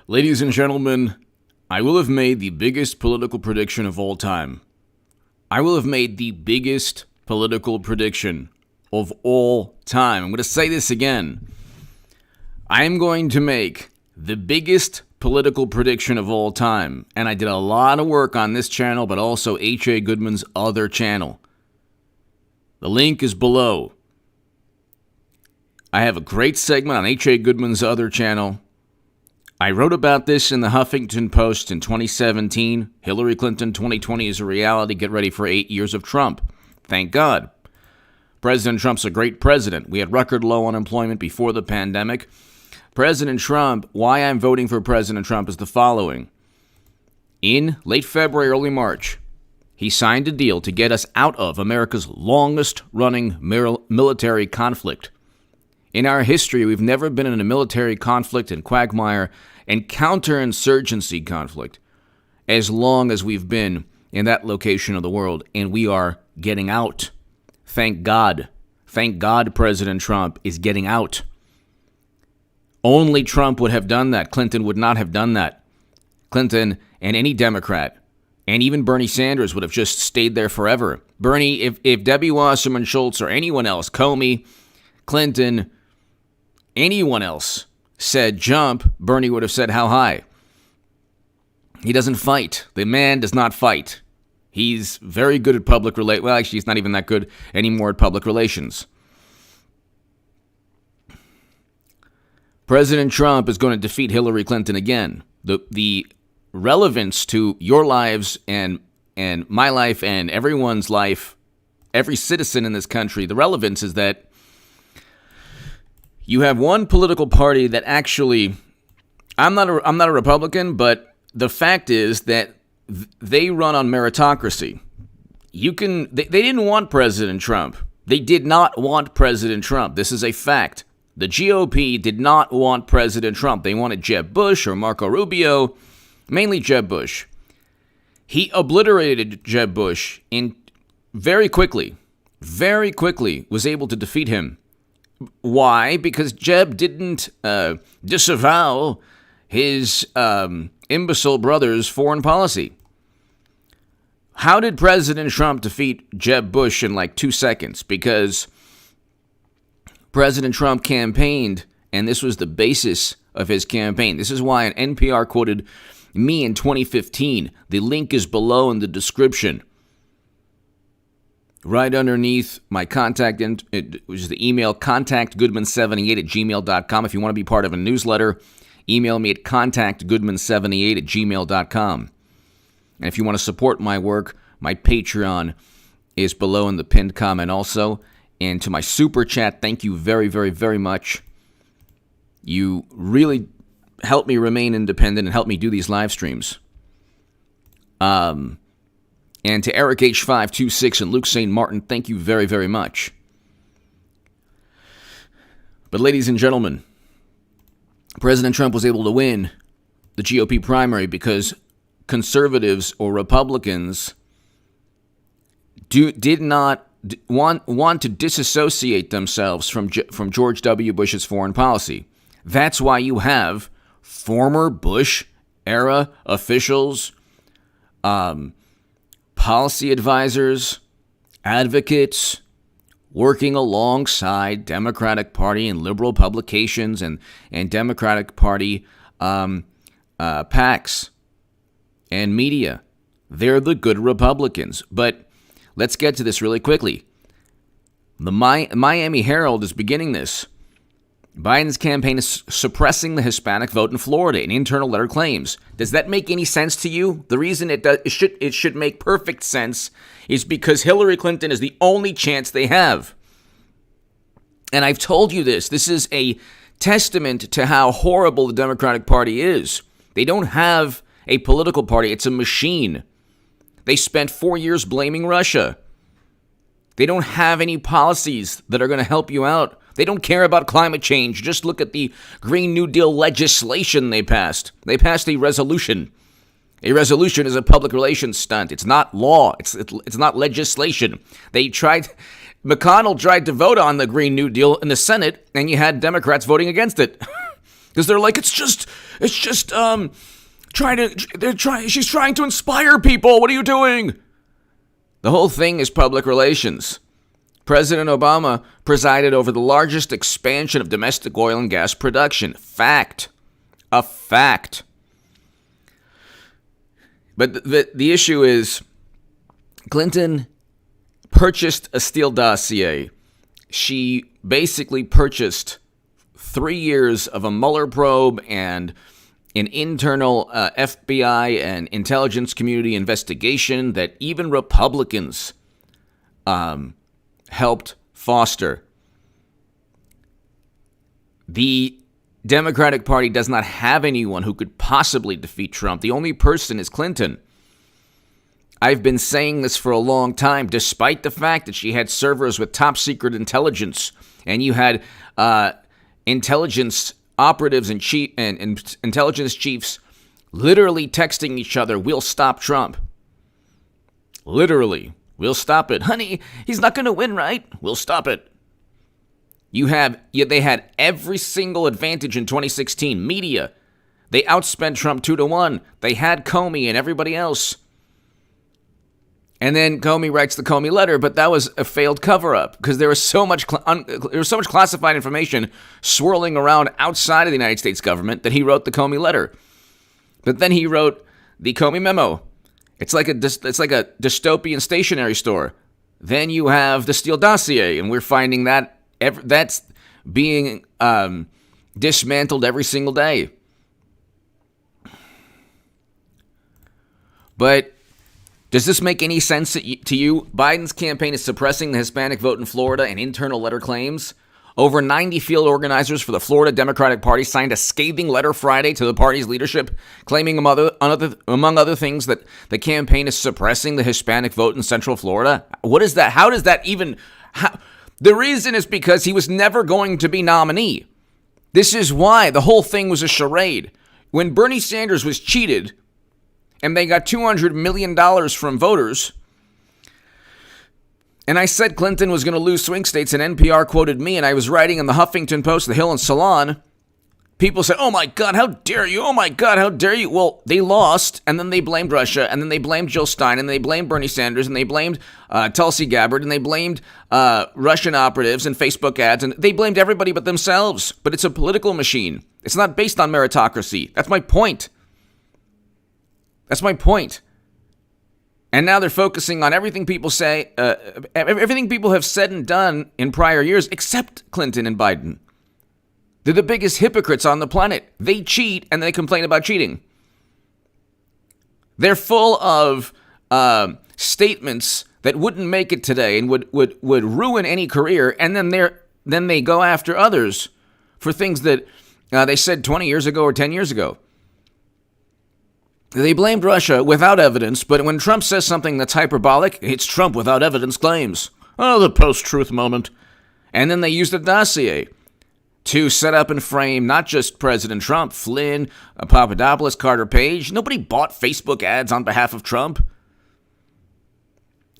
Ladies and gentlemen, I will have made the biggest political prediction of all time. I will have made the biggest political prediction of all time. I'm going to say this again. I am going to make the biggest political prediction of all time. And I did a lot of work on this channel, but also H.A. Goodman's other channel. The link is below. I have a great segment on H.A. Goodman's other channel. I wrote about this in the Huffington Post in 2017. Hillary Clinton 2020 is a reality. Get ready for 8 years of Trump. Thank God. President Trump's a great president. We had record low unemployment before the pandemic. President Trump, why I'm voting for President Trump is the following. In late February, early March, he signed a deal to get us out of America's longest-running military conflict. In our history, we've never been in a military conflict and quagmire and counterinsurgency conflict as long as we've been in that location of the world, and we are getting out. Thank God. Thank God President Trump is getting out. Only Trump would have done that. Clinton would not have done that. Clinton and any Democrat, and even Bernie Sanders, would have just stayed there forever. Bernie, if Debbie Wasserman Schultz or anyone else, Comey, Clinton, anyone else said jump, Bernie would have said how high. He doesn't fight. The man does not fight. He's very good at public relations. Well, actually, he's not even that good anymore at public relations. President Trump is going to defeat Hillary Clinton again. The relevance to your lives and my life and everyone's life, every citizen in this country, the relevance is that you have one political party that actually, I'm not a Republican, but the fact is that they run on meritocracy. They didn't want President Trump. They did not want President Trump. This is a fact. The GOP did not want President Trump. They wanted Jeb Bush or Marco Rubio, mainly Jeb Bush. He obliterated Jeb Bush very quickly, was able to defeat him. Why? Because Jeb didn't disavow his imbecile brother's foreign policy. How did President Trump defeat Jeb Bush in like 2 seconds? Because President Trump campaigned, and this was the basis of his campaign. This is why an NPR quoted me in 2015. The link is below in the description. Right underneath my contact, which is the email, contactgoodman78@gmail.com. If you want to be part of a newsletter, email me at contactgoodman78@gmail.com. And if you want to support my work, my Patreon is below in the pinned comment also. And to my super chat, thank you very, very, very much. You really help me remain independent and help me do these live streams. And to Eric H526 and Luke St. Martin, thank you very, very much. But ladies and gentlemen, President Trump was able to win the GOP primary because conservatives or Republicans did not want to disassociate themselves from George W. Bush's foreign policy. That's why you have former Bush-era officials, policy advisors, advocates, working alongside Democratic Party and liberal publications and Democratic Party PACs and media. They're the good Republicans. But let's get to this really quickly. The Miami Herald is beginning this. Biden's campaign is suppressing the Hispanic vote in Florida, an internal letter claims. Does that make any sense to you? The reason it should make perfect sense is because Hillary Clinton is the only chance they have. And I've told you this. This is a testament to how horrible the Democratic Party is. They don't have a political party. It's a machine. They spent 4 years blaming Russia. They don't have any policies that are going to help you out. They don't care about climate change. Just look at the Green New Deal legislation they passed. They passed a resolution. A resolution is a public relations stunt. It's not law. It's not legislation. McConnell tried to vote on the Green New Deal in the Senate, and you had Democrats voting against it. Because they're like, she's trying to inspire people. What are you doing? The whole thing is public relations. President Obama presided over the largest expansion of domestic oil and gas production. Fact. A fact. But the issue is, Clinton purchased a Steele Dossier. She basically purchased 3 years of a Mueller probe and an internal FBI and intelligence community investigation that even Republicans helped foster. The Democratic Party does not have anyone who could possibly defeat Trump. The only person is Clinton. I've been saying this for a long time, despite the fact that she had servers with top secret intelligence, and you had intelligence operatives and intelligence chiefs literally texting each other, "We'll stop Trump." Literally, "We'll stop it. Honey, he's not going to win, right? We'll stop it." They had every single advantage in 2016. Media. They outspent Trump 2-1. They had Comey and everybody else. And then Comey writes the Comey letter, but that was a failed cover-up because there was so much classified information swirling around outside of the United States government that he wrote the Comey letter. But then he wrote the Comey memo. It's like a dystopian stationery store. Then you have the Steele Dossier, and we're finding that that's being dismantled every single day. But does this make any sense to you? Biden's campaign is suppressing the Hispanic vote in Florida, and internal letter claims. Over 90 field organizers for the Florida Democratic Party signed a scathing letter Friday to the party's leadership, claiming, among other things, that the campaign is suppressing the Hispanic vote in Central Florida. What is that? How does that even... The reason is because he was never going to be nominee. This is why the whole thing was a charade. When Bernie Sanders was cheated and they got $200 million from voters, and I said Clinton was going to lose swing states, and NPR quoted me, and I was writing in the Huffington Post, The Hill and Salon, people said, "Oh my God, how dare you? Oh my God, how dare you?" Well, they lost, and then they blamed Russia, and then they blamed Jill Stein, and they blamed Bernie Sanders, and they blamed Tulsi Gabbard, and they blamed Russian operatives and Facebook ads, and they blamed everybody but themselves. But it's a political machine. It's not based on meritocracy. That's my point. That's my point. And now they're focusing on everything people say, everything people have said and done in prior years, except Clinton and Biden. They're the biggest hypocrites on the planet. They cheat and they complain about cheating. They're full of statements that wouldn't make it today and would ruin any career, and then they go after others for things that they said 20 years ago or 10 years ago. They blamed Russia without evidence, but when Trump says something that's hyperbolic, it's Trump without evidence claims. Oh, the post-truth moment. And then they used the dossier to set up and frame not just President Trump, Flynn, Papadopoulos, Carter Page. Nobody bought Facebook ads on behalf of Trump.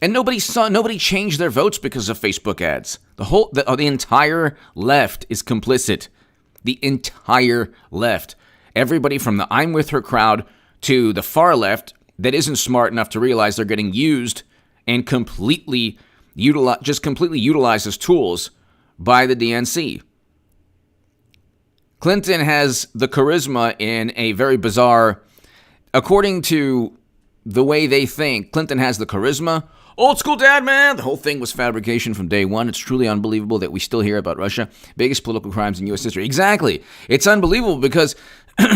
And nobody changed their votes because of Facebook ads. The entire left is complicit. The entire left. Everybody from the I'm with her crowd to the far left that isn't smart enough to realize they're getting used and completely utilized as tools by the DNC. Clinton has the charisma in a very bizarre, according to the way they think, Clinton has the charisma. Old school dad, man. The whole thing was fabrication from day one. It's truly unbelievable that we still hear about Russia. Biggest political crimes in U.S. history. Exactly. It's unbelievable because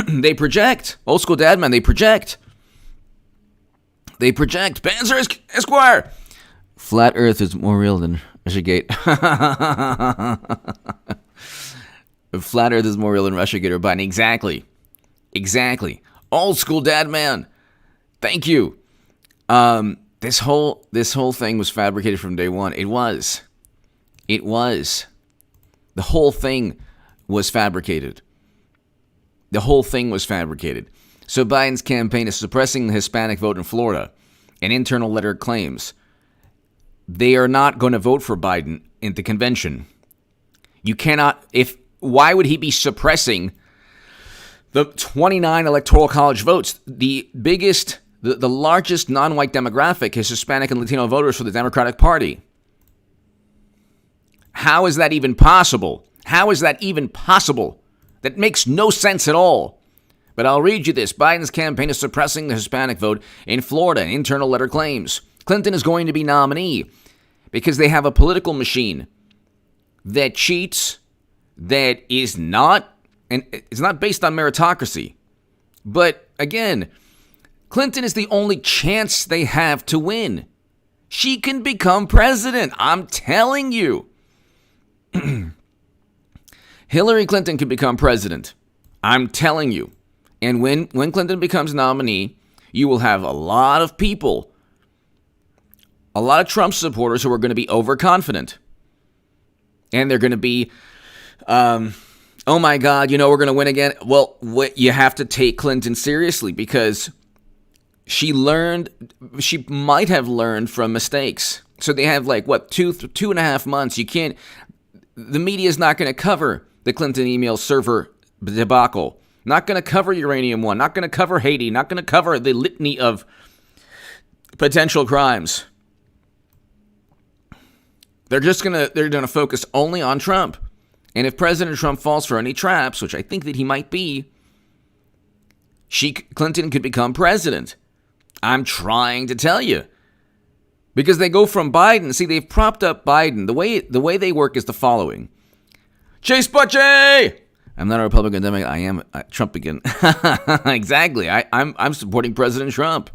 they project. Old school dad, man, they project. They project. Panzer Esquire. Flat Earth is more real than Russiagate. Flat Earth is more real than Russiagate or Biden. Exactly. Exactly. Old school dad, man. Thank you. This whole thing was fabricated from day one. It was. The whole thing was fabricated. The whole thing was fabricated. So Biden's campaign is suppressing the Hispanic vote in Florida. An internal letter claims they are not going to vote for Biden in the convention. You cannot, why would he be suppressing The 29 electoral college votes, the biggest, the largest non-white demographic is Hispanic and Latino voters for the Democratic Party. How is that even possible? How is that even possible? That makes no sense at all. But I'll read you this. Biden's campaign is suppressing the Hispanic vote in Florida. An internal letter claims Clinton is going to be nominee because they have a political machine that cheats, that is not, and it's not based on meritocracy. But again, Clinton is the only chance they have to win. She can become president. I'm telling you. Hillary Clinton can become president. I'm telling you. And when Clinton becomes nominee, you will have a lot of people, a lot of Trump supporters who are going to be overconfident. And they're going to be, oh my God, we're going to win again. Well, you have to take Clinton seriously because she might have learned from mistakes. So they have 2.5 months. The media is not going to cover the Clinton email server debacle. Not going to cover Uranium One. Not going to cover Haiti. Not going to cover the litany of potential crimes. They're going to focus only on Trump. And if President Trump falls for any traps, which I think that he might be, Clinton could become president. I'm trying to tell you. Because they go from Biden. See, they've propped up Biden. The way they work is the following. Chase Butchie! I'm not a Republican Democrat. I am Trump again. Exactly. I'm supporting President Trump.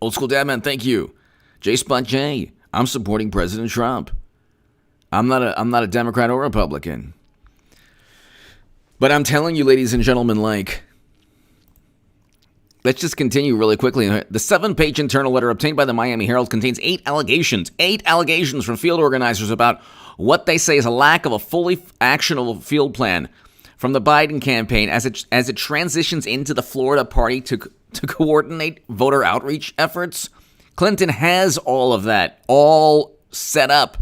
Old School Dad Man, thank you. J Spot J. I'm supporting President Trump. I'm not a Democrat or Republican. But I'm telling you, ladies and gentlemen, let's just continue really quickly. The 7-page internal letter obtained by the Miami Herald contains 8 allegations from field organizers about what they say is a lack of a fully actionable field plan from the Biden campaign as it transitions into the Florida party to coordinate voter outreach efforts. Clinton has all of that all set up.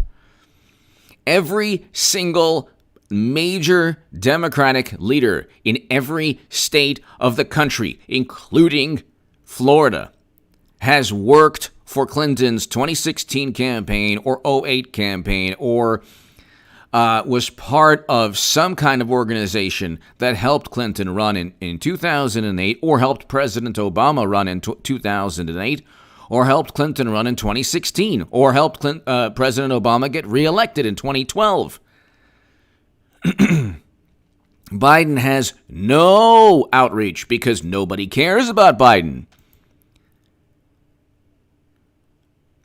Every single major Democratic leader in every state of the country, including Florida, has worked for Clinton's 2016 campaign or 2008 campaign or was part of some kind of organization that helped Clinton run in 2008 or helped President Obama run in 2008 or helped Clinton run in 2016 or helped President Obama get reelected in 2012. Biden has no outreach because nobody cares about Biden.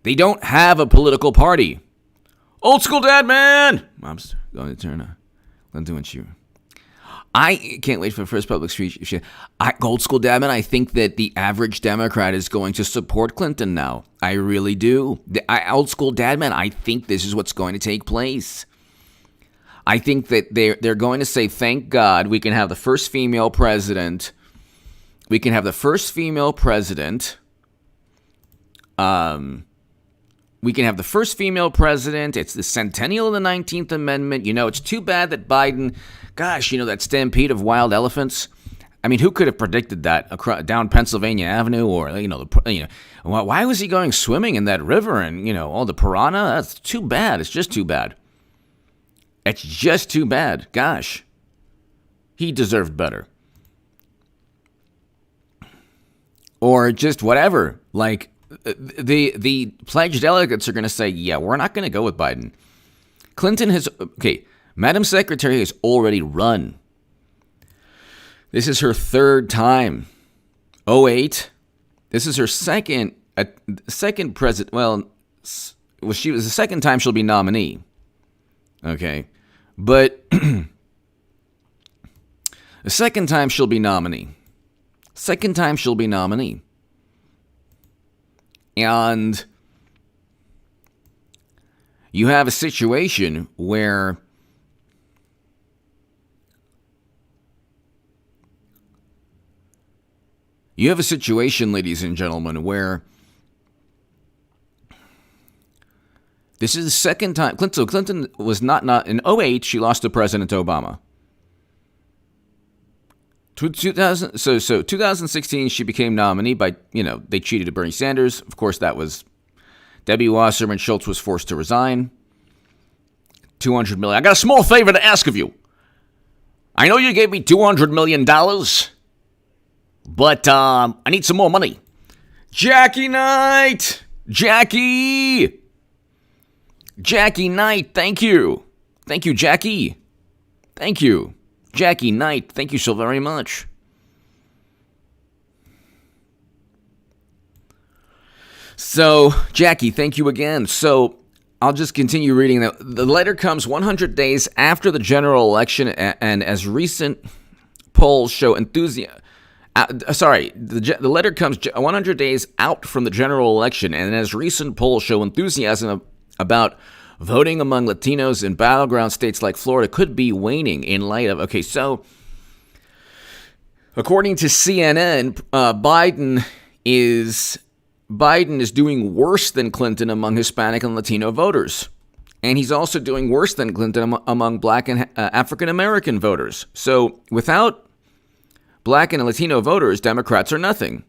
They don't have a political party. Old School Dad Man! Mom's going to turn on. Clinton and you. I can't wait for the first public speech. Old School Dad Man, I think that the average Democrat is going to support Clinton now. I really do. Old School Dad Man, I think this is what's going to take place. I think that they're going to say, thank God we can have the first female president. We can have the first female president. We can have the first female president. It's the centennial of the 19th Amendment. It's too bad that Biden, that stampede of wild elephants. I mean, who could have predicted that down Pennsylvania Avenue or, why was he going swimming in that river and, all the piranha? That's too bad. It's just too bad. It's just too bad. Gosh. He deserved better. Or just whatever. The pledged delegates are going to say, yeah, we're not going to go with Biden. Clinton has, Madam Secretary has already run. This is her third time. 2008. This is her second president. She was the second time she'll be nominee. Okay. But the second time she'll be nominee. And you have a situation where ladies and gentlemen, where this is the second time. Clinton was not in 2008, she lost to President Obama. So 2016, she became nominee by, they cheated to Bernie Sanders. Of course, that was Debbie Wasserman Schultz was forced to resign. $200 million. I got a small favor to ask of you. I know you gave me $200 million, but I need some more money. Jackie Knight! Jackie Knight, thank you. Thank you, Jackie. Thank you. Jackie Knight, thank you so very much. So, Jackie, thank you again. So, I'll just continue reading. The letter comes 100 days after the general election, and as recent polls show enthusiasm. The letter comes 100 days out from the general election, and as recent polls show enthusiasm about voting among Latinos in battleground states like Florida could be waning in light of... Okay, so according to CNN, Biden is doing worse than Clinton among Hispanic and Latino voters. And he's also doing worse than Clinton among Black and African American voters. So without Black and Latino voters, Democrats are nothing.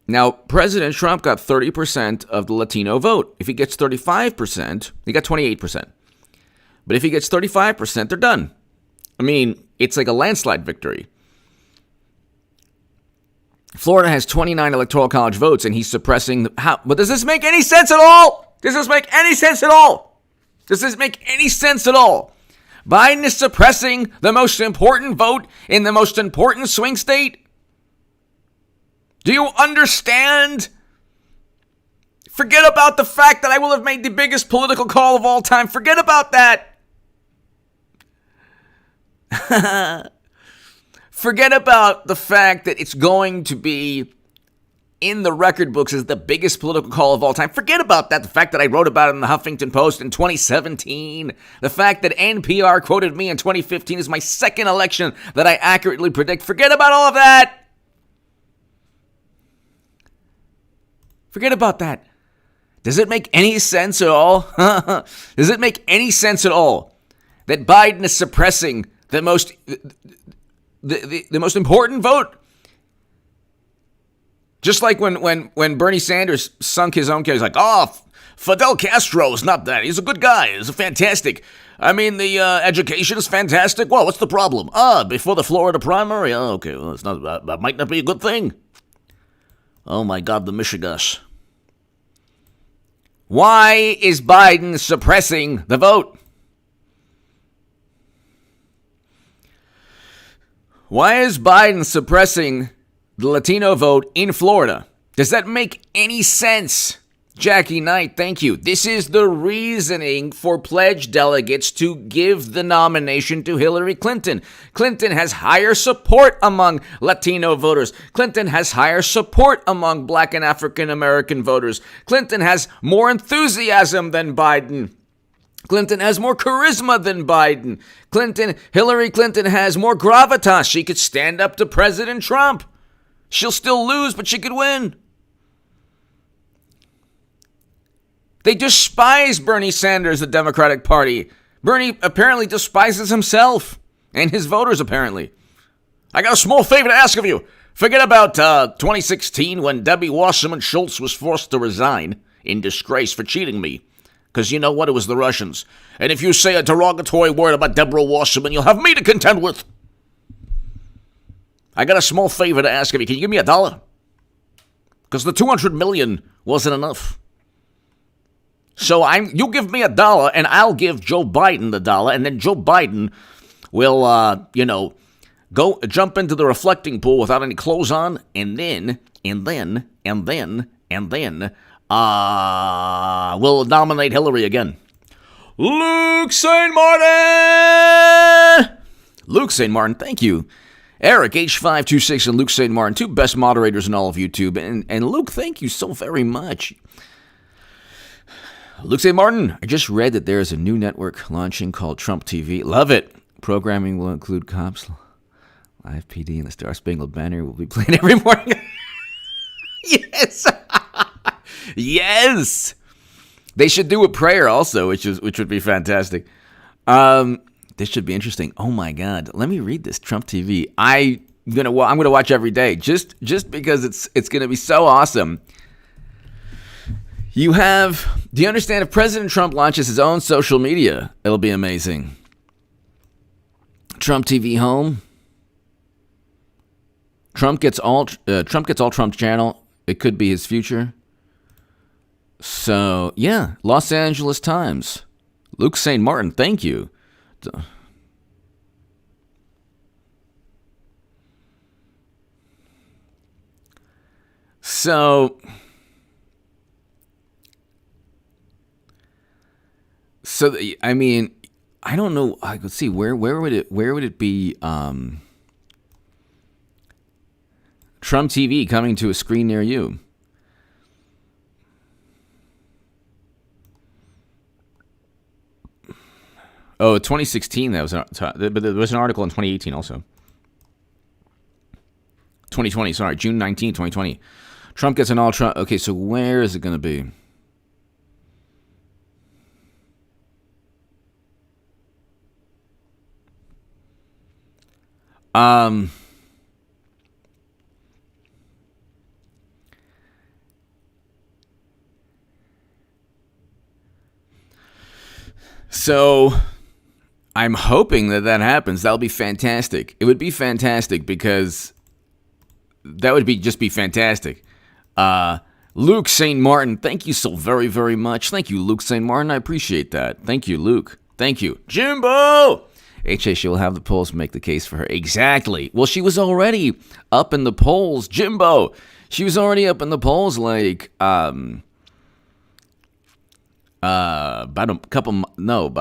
Now, President Trump got 30% of the Latino vote. If he gets 35%, he got 28%. But if he gets 35%, they're done. I mean, it's like a landslide victory. Florida has 29 electoral college votes, and he's suppressing... But does this make any sense at all? Does this make any sense at all? Does this make any sense at all? Biden is suppressing the most important vote in the most important swing state? Do you understand? Forget about the fact that I will have made the biggest political call of all time. Forget about that. Forget about the fact that it's going to be in the record books as the biggest political call of all time. Forget about that. The fact that I wrote about it in the Huffington Post in 2017. The fact that NPR quoted me in 2015 is my second election that I accurately predict. Forget about all of that. Forget about that. Does it make any sense at all? Does it make any sense at all that Biden is suppressing the most important vote? Just like when Bernie Sanders sunk his own case, he's like, Fidel Castro is not that. He's a good guy. He's fantastic. I mean, the education is fantastic. Well, what's the problem? Before the Florida primary? Okay, well, it's not that might not be a good thing. Oh my God, the Michigas. Why is Biden suppressing the vote? Why is Biden suppressing the Latino vote in Florida? Does that make any sense? Jackie Knight, thank you. This is the reasoning for pledged delegates to give the nomination to Hillary Clinton. Clinton has higher support among Latino voters. Clinton has higher support among Black and African American voters. Clinton has more enthusiasm than Biden. Clinton has more charisma than Biden. Hillary Clinton has more gravitas. She could stand up to President Trump. She'll still lose, but she could win. They despise Bernie Sanders, the Democratic Party. Bernie apparently despises himself and his voters, apparently. I got a small favor to ask of you. Forget about 2016 when Debbie Wasserman Schultz was forced to resign in disgrace for cheating me. Because you know what? It was the Russians. And if you say a derogatory word about Deborah Wasserman, you'll have me to contend with. I got a small favor to ask of you. Can you give me $1? Because the $200 million wasn't enough. So you give me $1, and I'll give Joe Biden the $1, and then Joe Biden will, go jump into the reflecting pool without any clothes on, and then we'll nominate Hillary again. Luke St. Martin, thank you. Eric, H526, and Luke St. Martin, two best moderators in all of YouTube. And Luke, thank you so very much. Luke St. Martin, I just read that there is a new network launching called Trump TV. Love it. Programming will include Cops, Live PD, and the Star Spangled Banner will be playing every morning. Yes. Yes. They should do a prayer also, which would be fantastic. This should be interesting. Oh my God. Let me read this. Trump TV. I'm gonna watch every day just because it's gonna be so awesome. Do you understand if President Trump launches his own social media, it'll be amazing. Trump TV home. Trump gets all Trump channel. It could be his future. So, yeah, Los Angeles Times. Luke St. Martin, thank you. So I mean, I don't know. I could see where would it be? Trump TV coming to a screen near you. Oh, 2016. But there was an article in 2018 also. 2020. Sorry, June 19, 2020. Trump gets an all Trump. Okay, so where is it going to be? So I'm hoping that happens. That'll be fantastic. It would be fantastic because that would just be fantastic. Luke St. Martin, thank you so very, very much. Thank you, Luke St. Martin. I appreciate that. Thank you, Luke. Thank you. Jimbo! HA, she will have the polls make the case for her. Exactly. Well, she was already up in the polls. Jimbo! She was already up in the polls like, about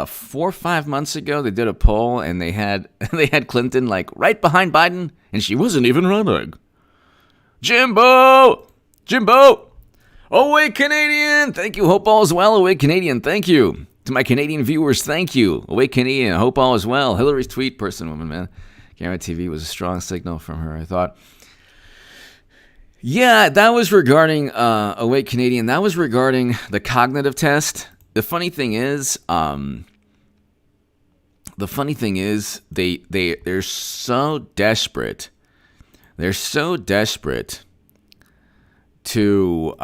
4 or 5 months ago, they did a poll and they had Clinton like right behind Biden, and she wasn't even running. Jimbo! Away Canadian! Thank you. Hope all is well. Away Canadian. Thank you. To my Canadian viewers, thank you. Away Canadian. Hope all is well. Hillary's tweet, person, woman, man. Camera TV was a strong signal from her, I thought. Yeah, that was regarding Away Canadian. That was regarding the cognitive test. The funny thing is, they're so desperate. They're so desperate to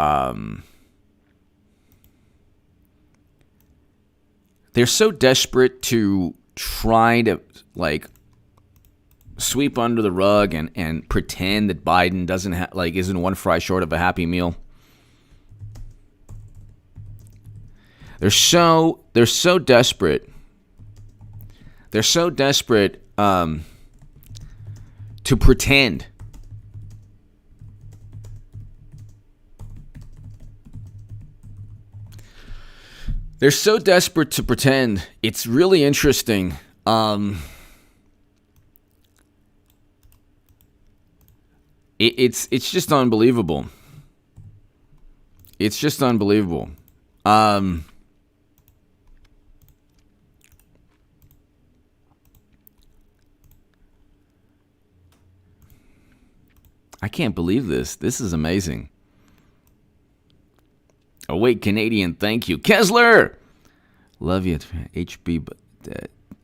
try to like sweep under the rug and pretend that Biden isn't one fry short of a Happy Meal. They're so desperate. They're so desperate to pretend. They're so desperate to pretend. It's really interesting. It's just unbelievable. It's just unbelievable. I can't believe this. This is amazing. Awake Canadian, thank you. Kessler! Love you, HB.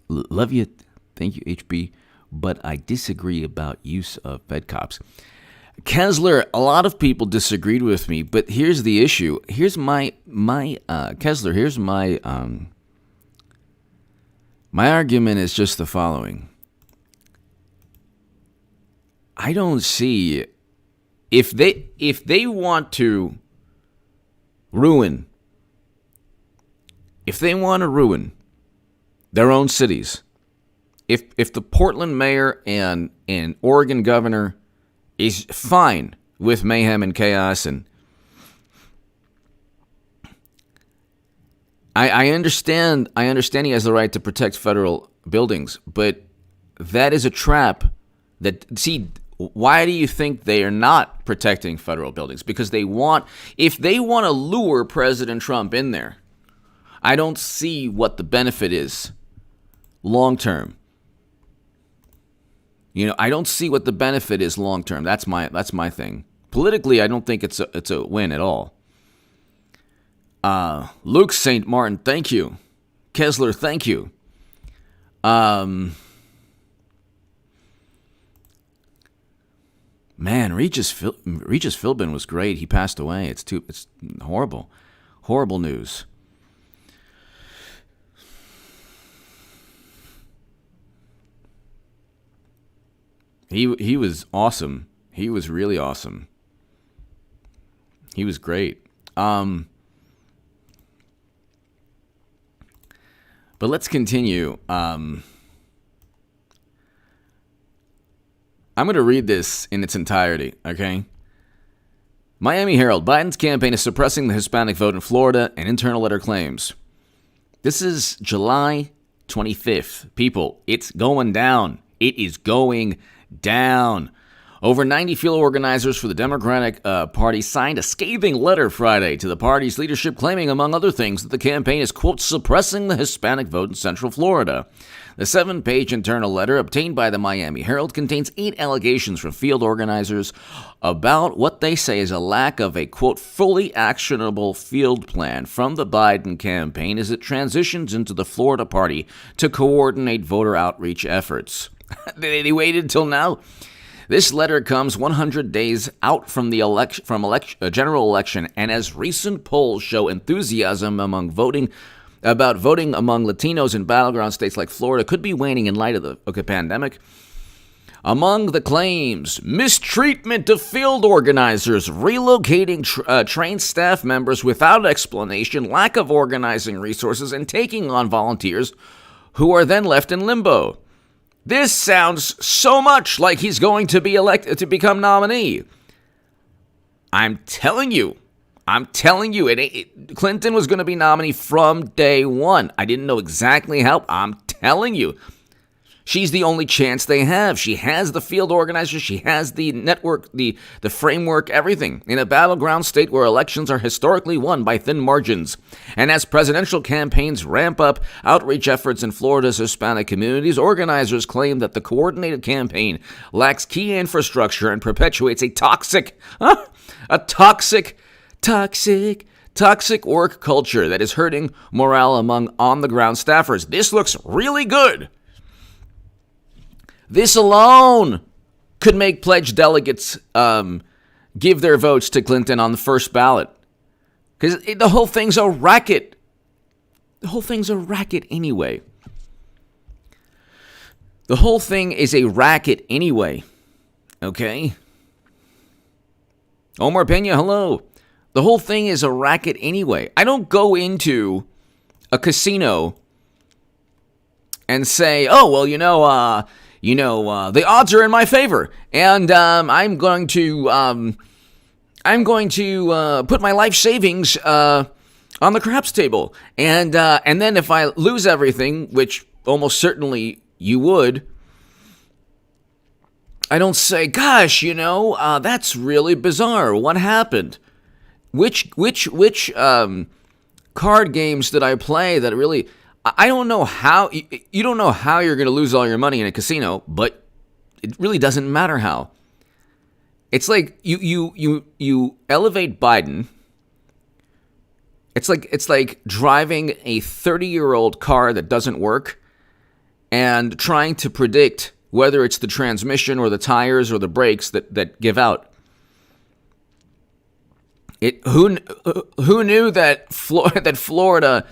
Love you. Thank you, HB. But I disagree about use of Fed cops. Kessler, a lot of people disagreed with me, but here's the issue. Here's my Kessler, here's my argument is just the following. I don't see if they want to ruin their own cities, if the Portland mayor and Oregon governor is fine with mayhem and chaos, and I understand he has the right to protect federal buildings, but that is a trap. Why do you think they are not protecting federal buildings? Because if they want to lure President Trump in there, I don't see what the benefit is long term. I don't see what the benefit is long term. That's my thing. Politically, I don't think it's a win at all. Luke St. Martin, thank you. Kessler, thank you. Man, Regis Philbin was great. He passed away. It's horrible. Horrible news. He was awesome. He was really awesome. He was great. But let's continue. I'm going to read this in its entirety, okay? Miami Herald. Biden's campaign is suppressing the Hispanic vote in Florida, an internal letter claims. This is July 25th. People, it's going down. It is going down. Over 90 field organizers for the Democratic Party signed a scathing letter Friday to the party's leadership claiming, among other things, that the campaign is, quote, suppressing the Hispanic vote in Central Florida. The 7-page internal letter obtained by the Miami Herald contains 8 allegations from field organizers about what they say is a lack of a, quote, fully actionable field plan from the Biden campaign as it transitions into the Florida party to coordinate voter outreach efforts. They waited till now? This letter comes 100 days out from the general election, and as recent polls show enthusiasm among voting among Latinos in battleground states like Florida could be waning in light of the pandemic. Among the claims, mistreatment of field organizers, relocating trained staff members without explanation, lack of organizing resources, and taking on volunteers who are then left in limbo. This sounds so much like he's going to be elected to become nominee. I'm telling you, Clinton was going to be nominee from day one. I didn't know exactly how. I'm telling you, she's the only chance they have. She has the field organizers. She has the network, the framework, everything. In a battleground state where elections are historically won by thin margins. And as presidential campaigns ramp up outreach efforts in Florida's Hispanic communities, organizers claim that the coordinated campaign lacks key infrastructure and perpetuates a toxic work culture that is hurting morale among on-the-ground staffers. This looks really good. This alone could make pledged delegates give their votes to Clinton on the first ballot. Because the whole thing's a racket. The whole thing's a racket anyway. The whole thing is a racket anyway. Okay? Omar Pena, hello. The whole thing is a racket anyway. I don't go into a casino and say, oh, well, the odds are in my favor, and I'm going to put my life savings on the craps table, and then if I lose everything, which almost certainly you would, I don't say, gosh, that's really bizarre. What happened? Which card games did I play that really? I don't know how. You don't know how you're going to lose all your money in a casino, but it really doesn't matter how. It's like you elevate Biden. It's like driving a 30-year-old car that doesn't work and trying to predict whether it's the transmission or the tires or the brakes that give out. Who knew that Florida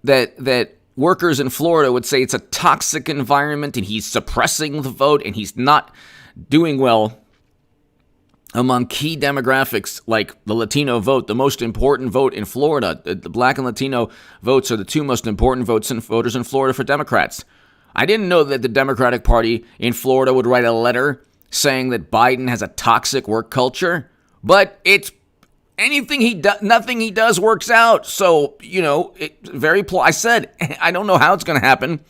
that workers in Florida would say it's a toxic environment and he's suppressing the vote and he's not doing well among key demographics like the Latino vote, the most important vote in Florida. The black and Latino votes are the two most important voters in Florida for Democrats. I didn't know that the Democratic Party in Florida would write a letter saying that Biden has a toxic work culture, but it's nothing he does works out. So, I said, I don't know how it's going to happen,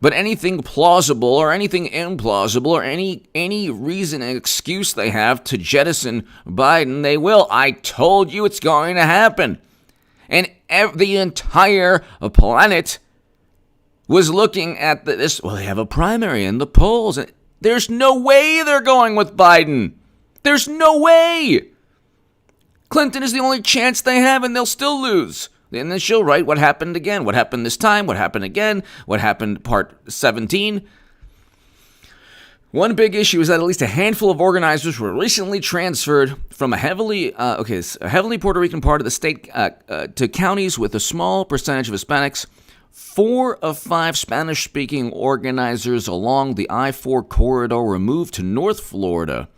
but anything plausible or anything implausible or any reason and excuse they have to jettison Biden, they will. I told you it's going to happen. And the entire planet was looking at this. Well, they have a primary in the polls. There's no way they're going with Biden. There's no way. Clinton is the only chance they have, and they'll still lose. And then she'll write what happened again, what happened this time, what happened again, what happened part 17. One big issue is that at least a handful of organizers were recently transferred from a heavily Puerto Rican part of the state to counties with a small percentage of Hispanics. 4 of 5 Spanish-speaking organizers along the I-4 corridor were moved to North Florida.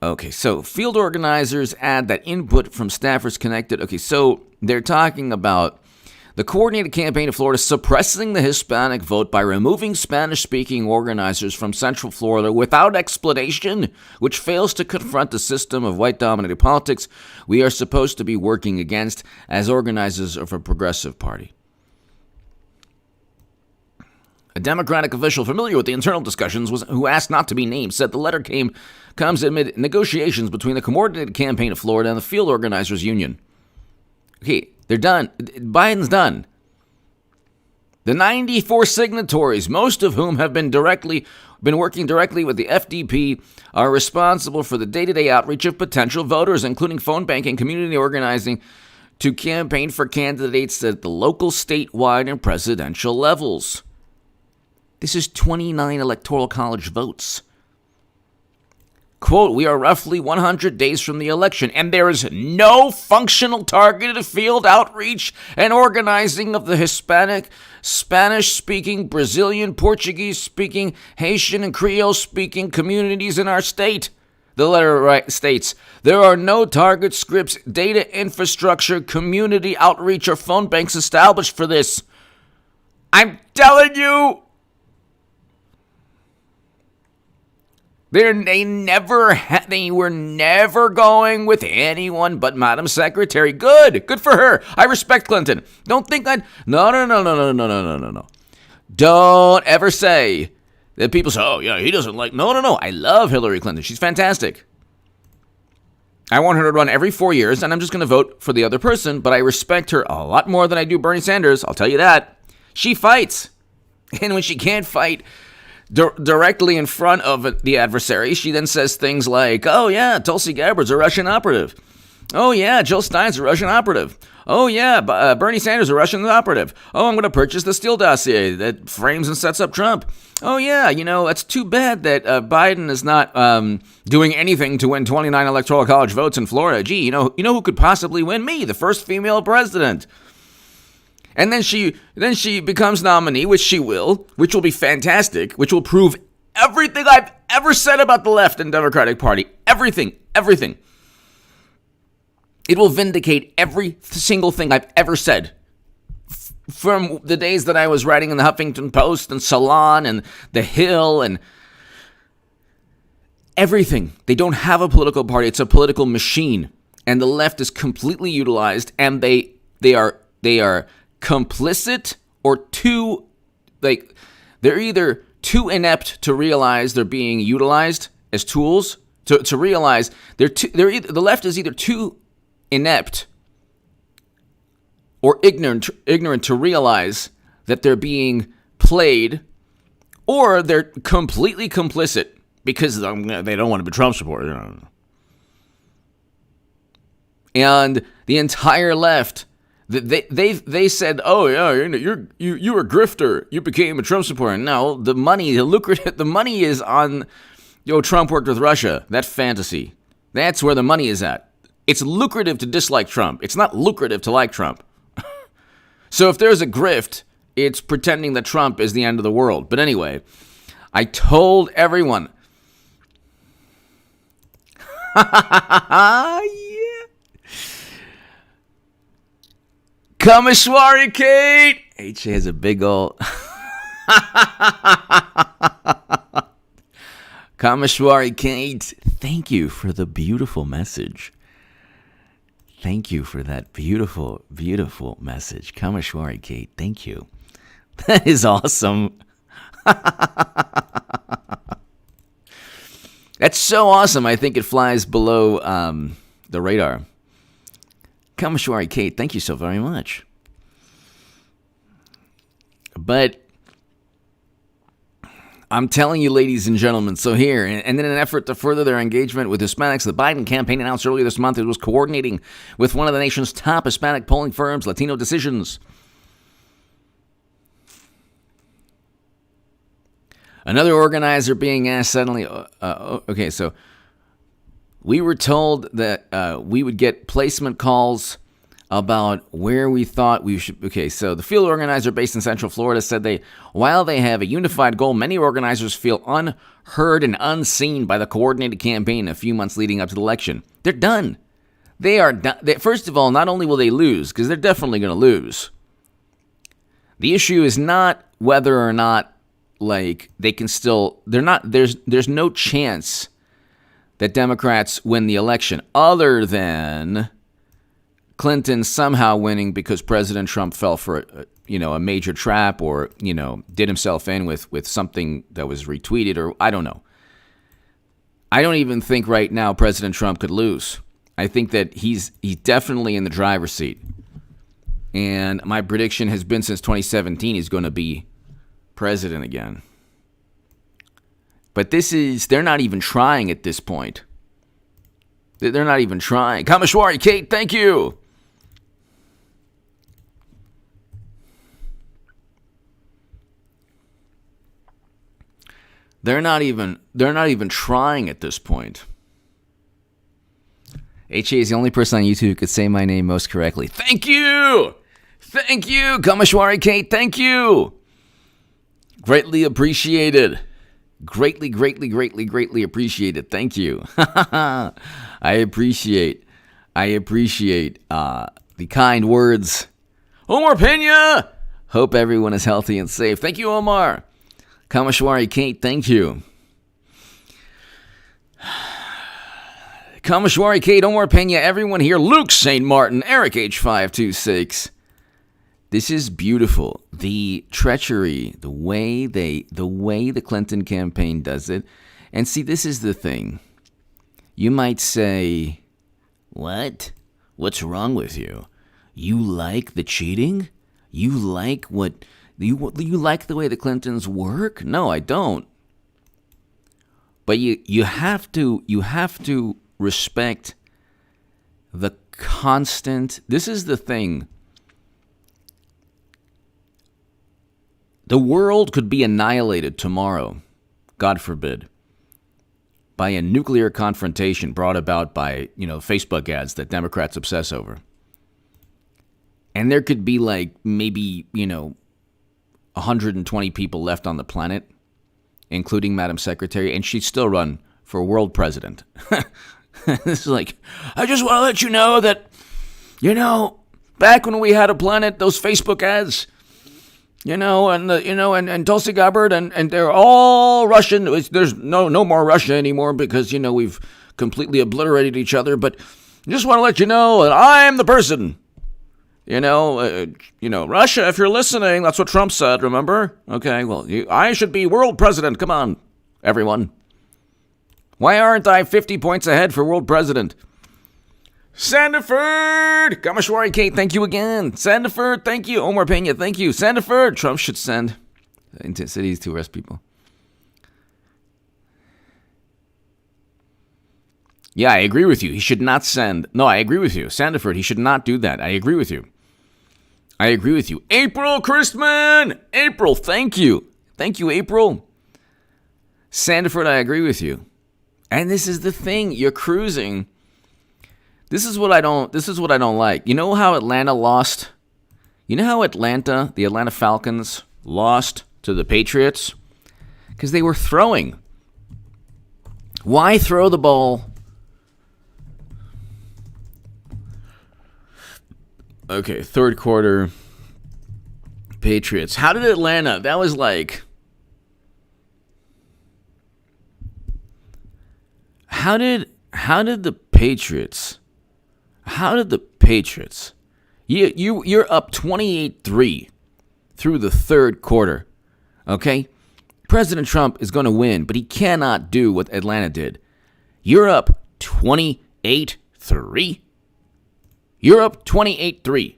Okay, so field organizers add that input from staffers connected. Okay, so they're talking about the coordinated campaign of Florida suppressing the Hispanic vote by removing Spanish-speaking organizers from Central Florida without explanation, which fails to confront the system of white-dominated politics we are supposed to be working against as organizers of a progressive party. A Democratic official familiar with the internal discussions who asked not to be named said the letter comes amid negotiations between the coordinated campaign of Florida and the field organizers union. Okay, they're done. Biden's done. The 94 signatories, most of whom have been working directly with the FDP, are responsible for the day-to-day outreach of potential voters, including phone banking, community organizing, to campaign for candidates at the local, statewide, and presidential levels. This is 29 electoral college votes. Quote, we are roughly 100 days from the election, and there is no functional targeted field outreach and organizing of the Hispanic, Spanish-speaking, Brazilian, Portuguese-speaking, Haitian, and Creole-speaking communities in our state. The letter states, there are no target scripts, data infrastructure, community outreach, or phone banks established for this. I'm telling you, They were never going with anyone but Madam Secretary. Good for her. I respect Clinton. Don't think that. No. Don't ever say that people say, oh, yeah, he doesn't like. No. I love Hillary Clinton. She's fantastic. I want her to run every 4 years, and I'm just going to vote for the other person, but I respect her a lot more than I do Bernie Sanders. I'll tell you that. She fights. And when she can't fight directly in front of the adversary, she then says things like, oh yeah, Tulsi Gabbard's a Russian operative. Oh yeah, Jill Stein's a Russian operative. Oh yeah, Bernie Sanders a Russian operative. Oh, I'm going to purchase the Steele Dossier that frames and sets up Trump. Oh yeah, it's too bad that Biden is not doing anything to win 29 electoral college votes in Florida. Gee, you know who could possibly win? Me, the first female president. And then she becomes nominee, which will be fantastic, which will prove everything I've ever said about the left and Democratic Party. Everything. It will vindicate every single thing I've ever said. From the days that I was writing in the Huffington Post and Salon and The Hill and everything. They don't have a political party. It's a political machine. And the left is completely utilized, and they are complicit or they're either too inept to realize they're being utilized as tools to realize the left is either too inept or ignorant to realize that they're being played, or they're completely complicit because they don't want to be Trump supporters. And the entire left, They said, oh yeah, you're a grifter. You became a Trump supporter. No, the money is on, Trump worked with Russia. That fantasy. That's where the money is at. It's lucrative to dislike Trump. It's not lucrative to like Trump. So if there's a grift, it's pretending that Trump is the end of the world. But anyway, I told everyone. Yeah. Kameshwari Kate! H has a big ol'... Kameshwari Kate, thank you for the beautiful message. Thank you for that beautiful, beautiful message. Kameshwari Kate, thank you. That is awesome. That's so awesome. I think it flies below the radar. Kameshwari Kate, thank you so very much. But I'm telling you, ladies and gentlemen, so here, and in an effort to further their engagement with Hispanics, the Biden campaign announced earlier this month it was coordinating with one of the nation's top Hispanic polling firms, Latino Decisions. Another organizer being asked suddenly, okay, so we were told that we would get placement calls about where we thought we should. Okay, so the field organizer based in Central Florida said while they have a unified goal, many organizers feel unheard and unseen by the coordinated campaign a few months leading up to the election. They're done. They are done. First of all, not only will they lose, because they're definitely going to lose. The issue is not whether or not, like, they can still. They're not. There's no chance that Democrats win the election, other than Clinton somehow winning because President Trump fell for a major trap, or did himself in with something that was retweeted, or I don't know. I don't even think right now President Trump could lose. I think that he's definitely in the driver's seat, and my prediction has been since 2017 he's going to be president again. But they're not even trying at this point. They're not even trying. Kameshwari Kate, thank you. They're not even trying at this point. HA is the only person on YouTube who could say my name most correctly. Thank you. Thank you, Kameshwari Kate. Thank you. Greatly appreciated. Greatly appreciated. Thank you. I appreciate the kind words. Omar Pena. Hope everyone is healthy and safe. Thank you, Omar. Kameshwari Kate, thank you. Kameshwari Kate, Omar Pena, everyone here. Luke St. Martin, Eric H526. This is beautiful. The treachery, the way the Clinton campaign does it. And see, this is the thing. You might say, what? What's wrong with you? You like the cheating? You like you like the way the Clintons work? No, I don't. But you have to respect the constant. This is the thing. The world could be annihilated tomorrow, God forbid, by a nuclear confrontation brought about by, Facebook ads that Democrats obsess over. And there could be maybe, 120 people left on the planet, including Madam Secretary, and she'd still run for world president. This is I just want to let you know that, back when we had a planet, those Facebook ads, and Tulsi Gabbard, and they're all Russian. There's no more Russia anymore because, we've completely obliterated each other. But I just want to let you know that I'm the person. Russia, if you're listening, that's what Trump said, remember? Okay, well, I should be world president. Come on, everyone. Why aren't I 50 points ahead for world president? Sandiford! Kameshwari Kate, thank you again. Sandiford, thank you. Omar Pena, thank you. Sandiford, Trump should send into cities to arrest people. Yeah, I agree with you. He should not send. No, I agree with you. Sandiford, he should not do that. I agree with you. April Christman! April, thank you. Thank you, April. Sandiford, I agree with you. And this is the thing. You're cruising. This is what I don't like. You know how Atlanta lost? You know how the Atlanta Falcons lost to the Patriots? Because they were throwing. Why throw the ball? Okay, third quarter, Patriots. How did Atlanta? That was How did the Patriots? You're up 28-3 through the third quarter. Okay? President Trump is going to win, but he cannot do what Atlanta did. You're up 28-3. You're up 28-3.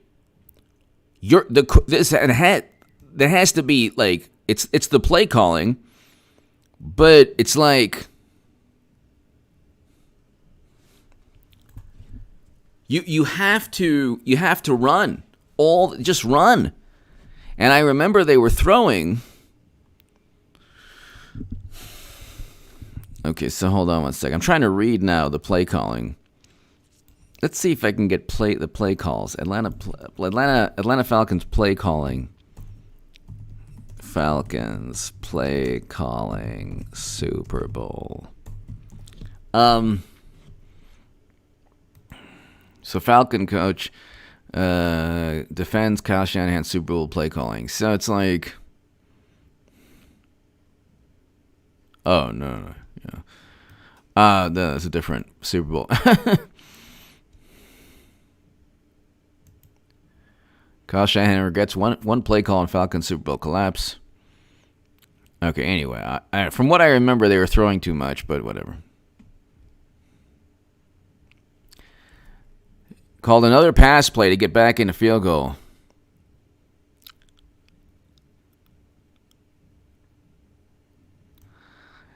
There has to be it's the play calling, but it's you have to run. Just run. And I remember they were throwing. Okay, so hold on one second. I'm trying to read now the play calling. Let's see if I can get the play calls. Atlanta Falcons play calling. Falcons play calling Super Bowl. So Falcon coach defends Kyle Shanahan's Super Bowl play calling. So it's like, oh no, yeah, that's a different Super Bowl. Kyle Shanahan regrets one play call in Falcons Super Bowl collapse. Okay, anyway, from what I remember, they were throwing too much, but whatever. Called another pass play to get back in a field goal.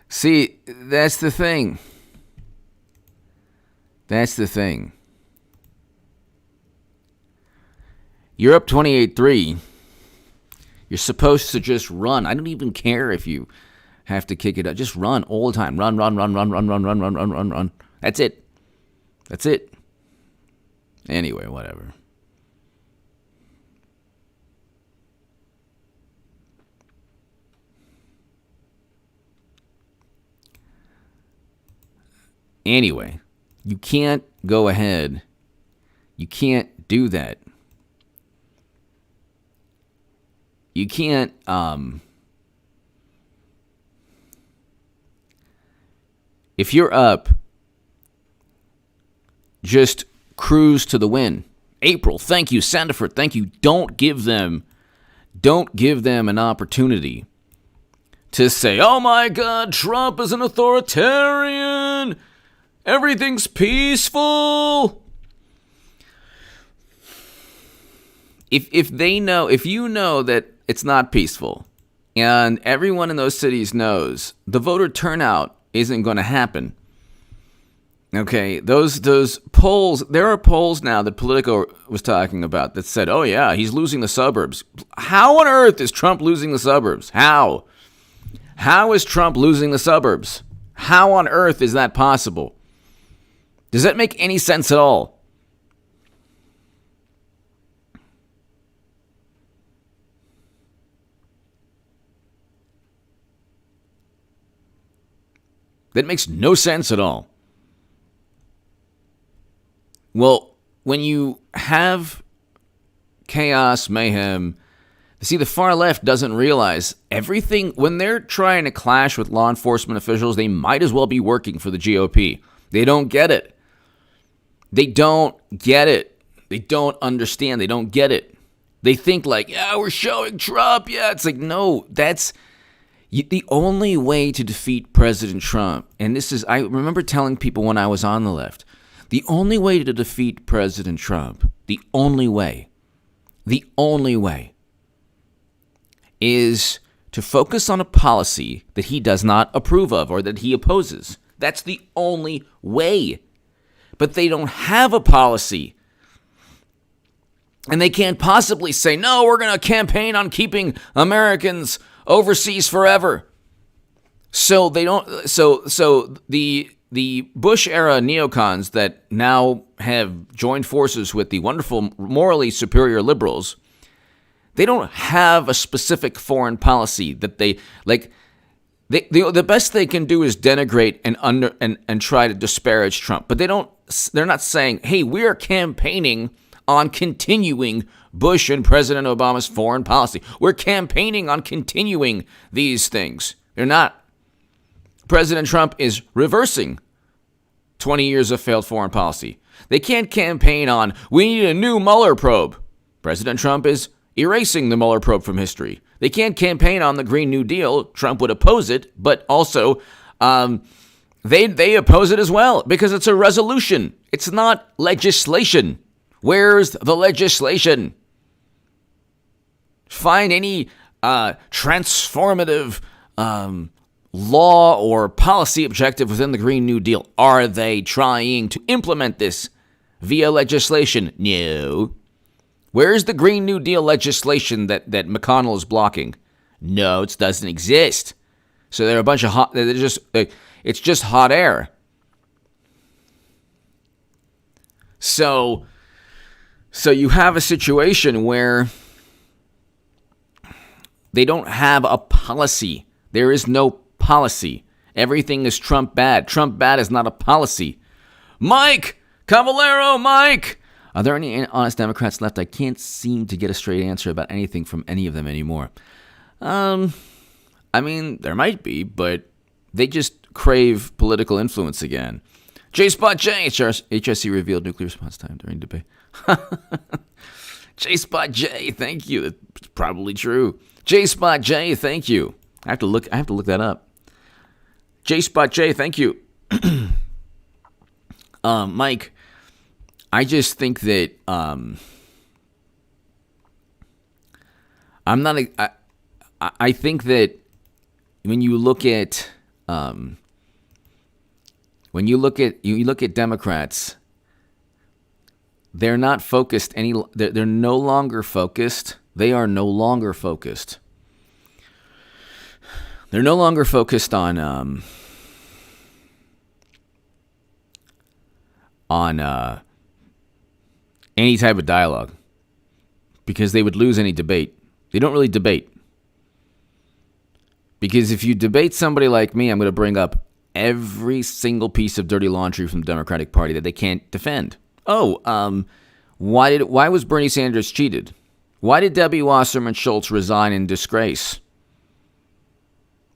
See, that's the thing. You're up 28-3. You're supposed to just run. I don't even care if you have to kick it out. Just run all the time. Run. That's it. Anyway, whatever. Anyway, you can't go ahead. You can't do that. You can't, if you're up, just cruise to the win. April, thank you. Sandiford, thank you. Don't give them an opportunity to say, oh my God, Trump is an authoritarian. Everything's peaceful. If you know that it's not peaceful, and everyone in those cities knows the voter turnout isn't going to happen. Okay, those polls, there are polls now that Politico was talking about that said, oh yeah, he's losing the suburbs. How on earth is Trump losing the suburbs? How? How is Trump losing the suburbs? How on earth is that possible? Does that make any sense at all? That makes no sense at all. Well, when you have chaos, mayhem, see, the far left doesn't realize everything. When they're trying to clash with law enforcement officials, they might as well be working for the GOP. They don't get it. They don't understand. They don't get it. They think like, yeah, we're showing Trump. Yeah, it's like, no, that's the only way to defeat President Trump. And I remember telling people when I was on the left, the only way to defeat President Trump, the only way is to focus on a policy that he does not approve of or that he opposes. That's the only way. But they don't have a policy. And they can't possibly say, no, we're going to campaign on keeping Americans overseas forever. So they don't. So the Bush era neocons that now have joined forces with the wonderful, morally superior liberals, they don't have a specific foreign policy that they like. The best they can do is denigrate and try to disparage Trump, but they're not saying, hey, we are campaigning on continuing Bush and President Obama's foreign policy. We're campaigning on continuing these things. They're not. President Trump is reversing 20 years of failed foreign policy. They can't campaign on, we need a new Mueller probe. President Trump is erasing the Mueller probe from history. They can't campaign on the Green New Deal. Trump would oppose it, but also they oppose it as well because it's a resolution. It's not legislation. Where's the legislation? Find any transformative law or policy objective within the Green New Deal. Are they trying to implement this via legislation? No. Where's the Green New Deal legislation that McConnell is blocking? No, it doesn't exist. So they're a bunch of hot. They're just it's just hot air. So you have a situation where they don't have a policy. There is no policy. Everything is Trump bad. Trump bad is not a policy. Mike Cavallero, Mike. Are there any honest Democrats left? I can't seem to get a straight answer about anything from any of them anymore. I mean, there might be, but they just crave political influence again. J-Spot J, HSC revealed nuclear response time during debate. J-Spot J, thank you. That's probably true. J-Spot J, thank you. I have to look that up. J-Spot J, thank you. Mike, I just think that I think that when you look at Democrats, they're not focused they're no longer focused. They are no longer focused. They're no longer focused on any type of dialogue, because they would lose any debate. They don't really debate. Because if you debate somebody like me, I'm going to bring up every single piece of dirty laundry from the Democratic Party that they can't defend. Why was Bernie Sanders cheated? Why did Debbie Wasserman Schultz resign in disgrace?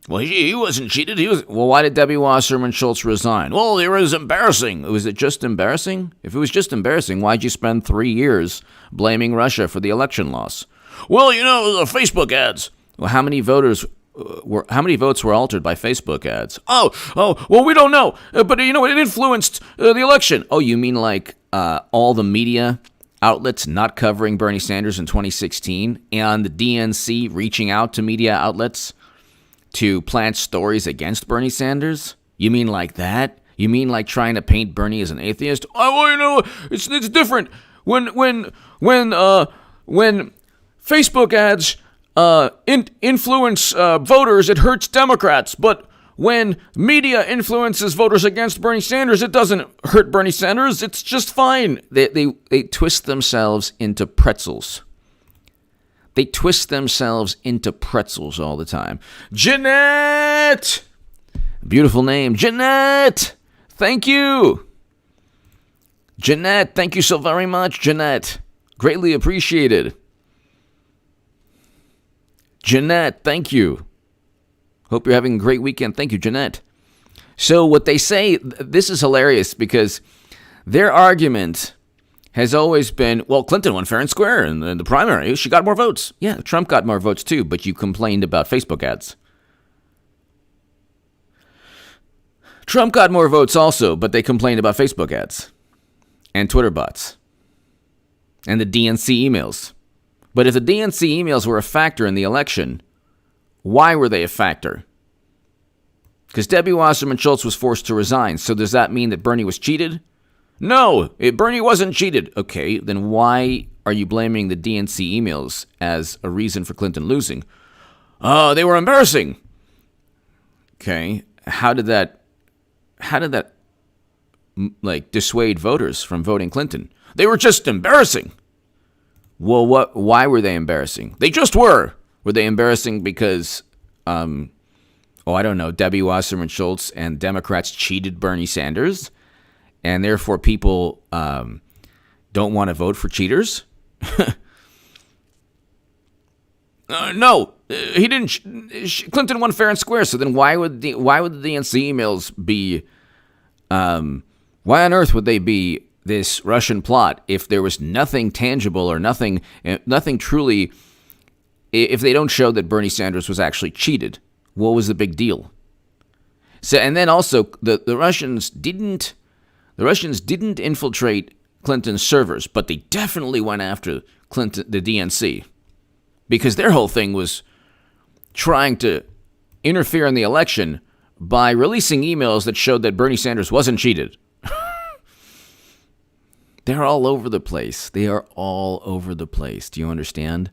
Well, he wasn't cheated. Why did Debbie Wasserman Schultz resign? Well, it was embarrassing. Was it just embarrassing? If it was just embarrassing, why'd you spend 3 years blaming Russia for the election loss? Well, the Facebook ads. Well, how many votes were altered by Facebook ads? Well, we don't know. But it influenced the election. Oh, you mean like all the media outlets not covering Bernie Sanders in 2016 and the DNC reaching out to media outlets to plant stories against Bernie Sanders? You mean like that? You mean like trying to paint Bernie as an atheist? Oh, well, it's different. When Facebook ads influence voters, it hurts Democrats. But when media influences voters against Bernie Sanders, it doesn't hurt Bernie Sanders. It's just fine. They twist themselves into pretzels. They twist themselves into pretzels all the time. Jeanette! Beautiful name. Jeanette! Thank you. Jeanette, thank you so very much, Jeanette. Greatly appreciated. Jeanette, thank you. Hope you're having a great weekend. Thank you, Jeanette. So what they say, this is hilarious because their argument has always been, well, Clinton won fair and square in the primary. She got more votes. Yeah, Trump got more votes too, but you complained about Facebook ads. Trump got more votes also, but they complained about Facebook ads and Twitter bots and the DNC emails. But if the DNC emails were a factor in the election, why were they a factor? Because Debbie Wasserman Schultz was forced to resign. So does that mean that Bernie was cheated? No, Bernie wasn't cheated. Okay, then why are you blaming the DNC emails as a reason for Clinton losing? They were embarrassing. Okay, how did that dissuade voters from voting Clinton? They were just embarrassing. Well, why were they embarrassing? They just were. Were they embarrassing because, I don't know, Debbie Wasserman Schultz and Democrats cheated Bernie Sanders, and therefore people don't want to vote for cheaters? No, he didn't. Clinton won fair and square. So then, why would the DNC emails be? Why on earth would they be this Russian plot if there was nothing tangible or nothing truly? If they don't show that Bernie Sanders was actually cheated, what was the big deal? So, and then also the Russians didn't infiltrate Clinton's servers, but they definitely went after the DNC, because their whole thing was trying to interfere in the election by releasing emails that showed that Bernie Sanders wasn't cheated. They're all over the place. They are all over the place. Do you understand?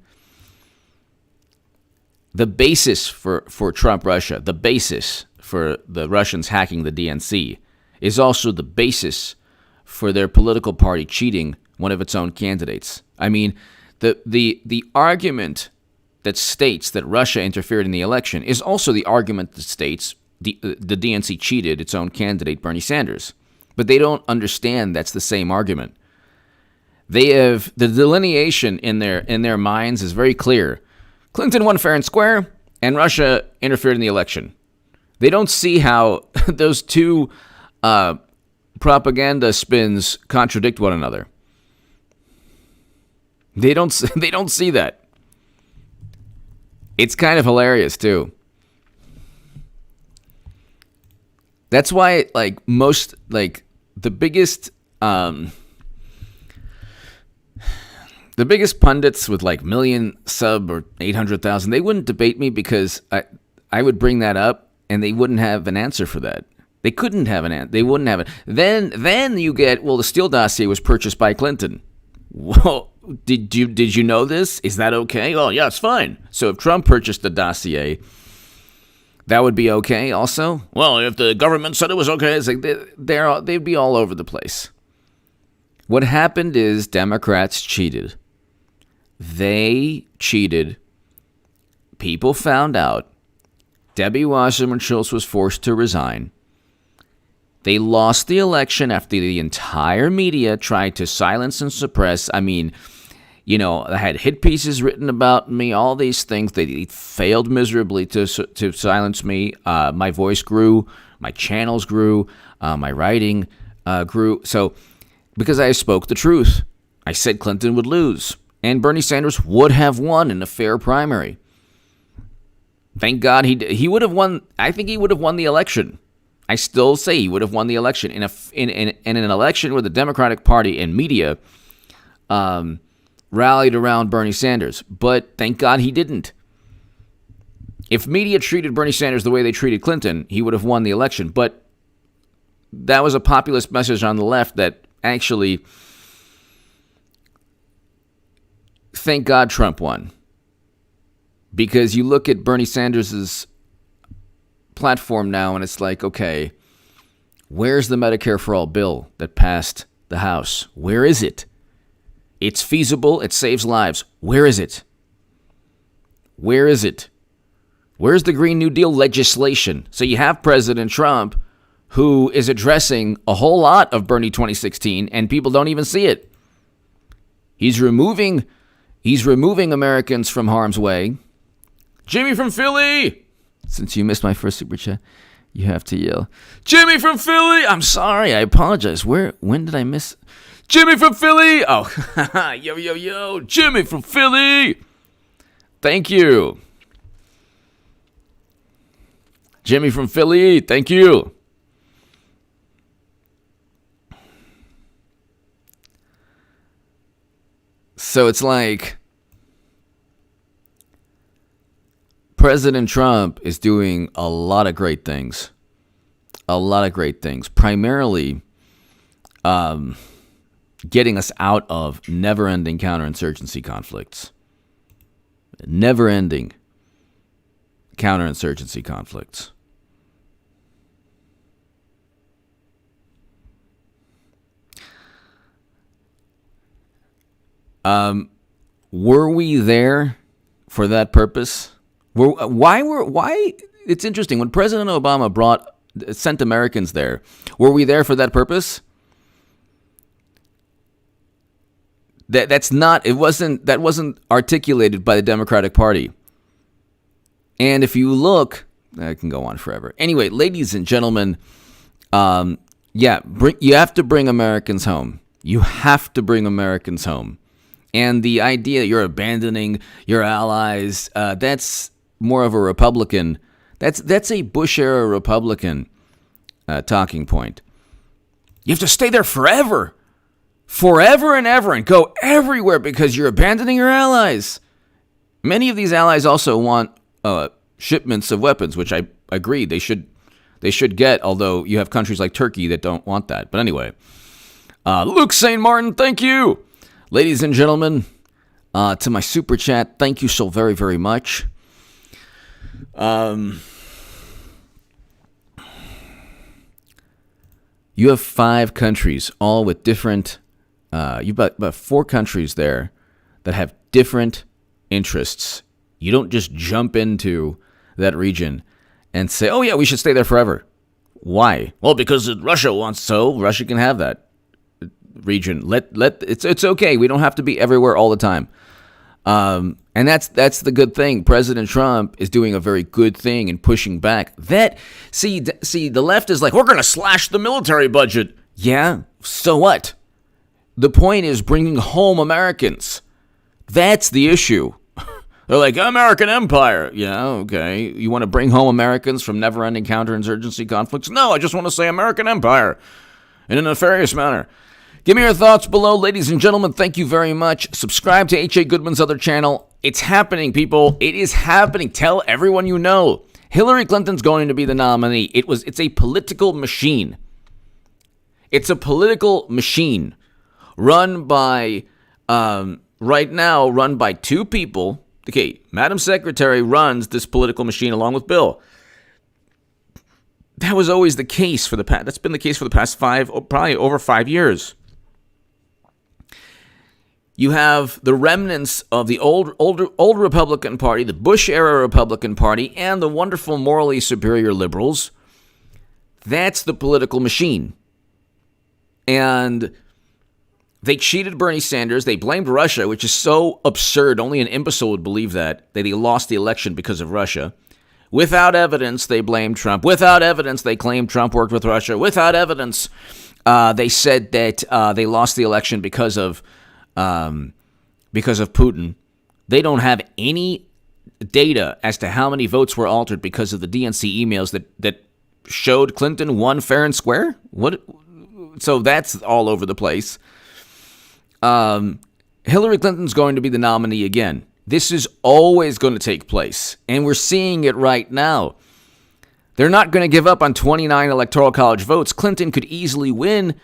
the basis for Trump Russia, the basis for the Russians hacking the DNC, is also the basis for their political party cheating one of its own candidates. I mean, the argument that states that Russia interfered in the election is also the argument that states the DNC cheated its own candidate, Bernie Sanders. But they don't understand that's the same argument. They have the delineation in their minds is very clear. Clinton won fair and square, and Russia interfered in the election. They don't see how those two propaganda spins contradict one another. They don't see that. It's kind of hilarious too. That's why, the biggest pundits with million sub or 800,000, they wouldn't debate me because I would bring that up and they wouldn't have an answer for that. They couldn't have an answer. They wouldn't have it. Then you get, the Steele Dossier was purchased by Clinton. Well, did you know this? Is that okay? Oh, yeah, it's fine. So if Trump purchased the dossier, that would be okay also? Well, if the government said it was okay, it's they'd be all over the place. What happened is Democrats cheated. They cheated. People found out. Debbie Wasserman Schultz was forced to resign. They lost the election after the entire media tried to silence and suppress. I mean, I had hit pieces written about me, all these things. They failed miserably to silence me. My voice grew. My channels grew. My writing grew. So, because I spoke the truth, I said Clinton would lose. And Bernie Sanders would have won in a fair primary. Thank God he would have won. I think he would have won the election. I still say he would have won the election in an election where the Democratic Party and media rallied around Bernie Sanders. But thank God he didn't. If media treated Bernie Sanders the way they treated Clinton, he would have won the election. But that was a populist message on the left that actually, thank God Trump won. Because you look at Bernie Sanders's platform now and it's like, okay, where's the Medicare for All bill that passed the House? Where is it? It's feasible. It saves lives. Where is it? Where is it? Where's the Green New Deal legislation? So you have President Trump who is addressing a whole lot of Bernie 2016 and people don't even see it. He's removing Americans from harm's way. Jimmy from Philly! Since you missed my first super chat, you have to yell, Jimmy from Philly! I'm sorry, I apologize. When did I miss? Jimmy from Philly! Oh, yo, Jimmy from Philly! Thank you. Jimmy from Philly, thank you. So it's like President Trump is doing a lot of great things. Primarily getting us out of never-ending counterinsurgency conflicts. Never-ending counterinsurgency conflicts. Were we there for that purpose? Why? It's interesting. When President Obama sent Americans there, were we there for that purpose? That wasn't articulated by the Democratic Party. And if you look, I can go on forever. Anyway, ladies and gentlemen, you have to bring Americans home. You have to bring Americans home. And the idea that you're abandoning your allies, that's more of a Republican. That's a Bush-era Republican talking point. You have to stay there forever and ever, and go everywhere because you're abandoning your allies. Many of these allies also want shipments of weapons, which I agree they should get, although you have countries like Turkey that don't want that. But anyway, Luke St. Martin, thank you. Ladies and gentlemen, to my super chat, thank you so very, very much. You have 5 countries, all with different. You've got about 4 countries there that have different interests. You don't just jump into that region and say, "Oh yeah, we should stay there forever." Why? Well, because Russia wants so. Russia can have that region. It's okay. We don't have to be everywhere all the time. And that's the good thing. President Trump is doing a very good thing in pushing back. See, the left is like, we're going to slash the military budget. Yeah, so what? The point is bringing home Americans. That's the issue. They're like, American empire. Yeah, okay. You want to bring home Americans from never-ending counterinsurgency conflicts? No, I just want to say American empire in a nefarious manner. Give me your thoughts below, ladies and gentlemen. Thank you very much. Subscribe to H.A. Goodman's other channel. It's happening, people. It is happening. Tell everyone you know. Hillary Clinton's going to be the nominee. It's a political machine. It's a political machine run by, right now, run by 2 people. Okay, Madam Secretary runs this political machine along with Bill. That was always the case for the past. That's been the case for the past 5, probably over 5 years. You have the remnants of the old Republican Party, the Bush-era Republican Party, and the wonderful morally superior liberals. That's the political machine. And they cheated Bernie Sanders. They blamed Russia, which is so absurd. Only an imbecile would believe that he lost the election because of Russia. Without evidence, they blamed Trump. Without evidence, they claimed Trump worked with Russia. Without evidence, they said that they lost the election because of Putin. They don't have any data as to how many votes were altered because of the DNC emails that showed Clinton won fair and square. What? So that's all over the place. Hillary Clinton's going to be the nominee again. This is always going to take place, and we're seeing it right now. They're not going to give up on 29 Electoral College votes. Clinton could easily win.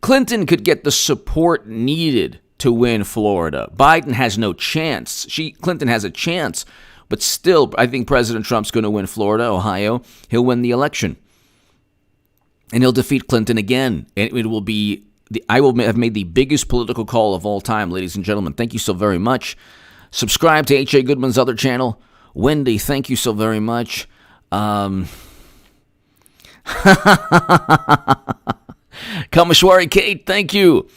Clinton could get the support needed to win Florida. Biden has no chance. Clinton has a chance, but still, I think President Trump's going to win Florida, Ohio. He'll win the election, and he'll defeat Clinton again. And it will be. I will have made the biggest political call of all time, ladies and gentlemen. Thank you so very much. Subscribe to H.A. Goodman's other channel. Wendy, thank you so very much. Kameshwari Kate, thank you.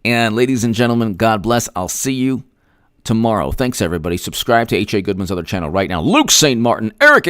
And ladies and gentlemen, God bless. I'll see you tomorrow. Thanks, everybody. Subscribe to H.A. Goodman's other channel right now. Luke St. Martin, Eric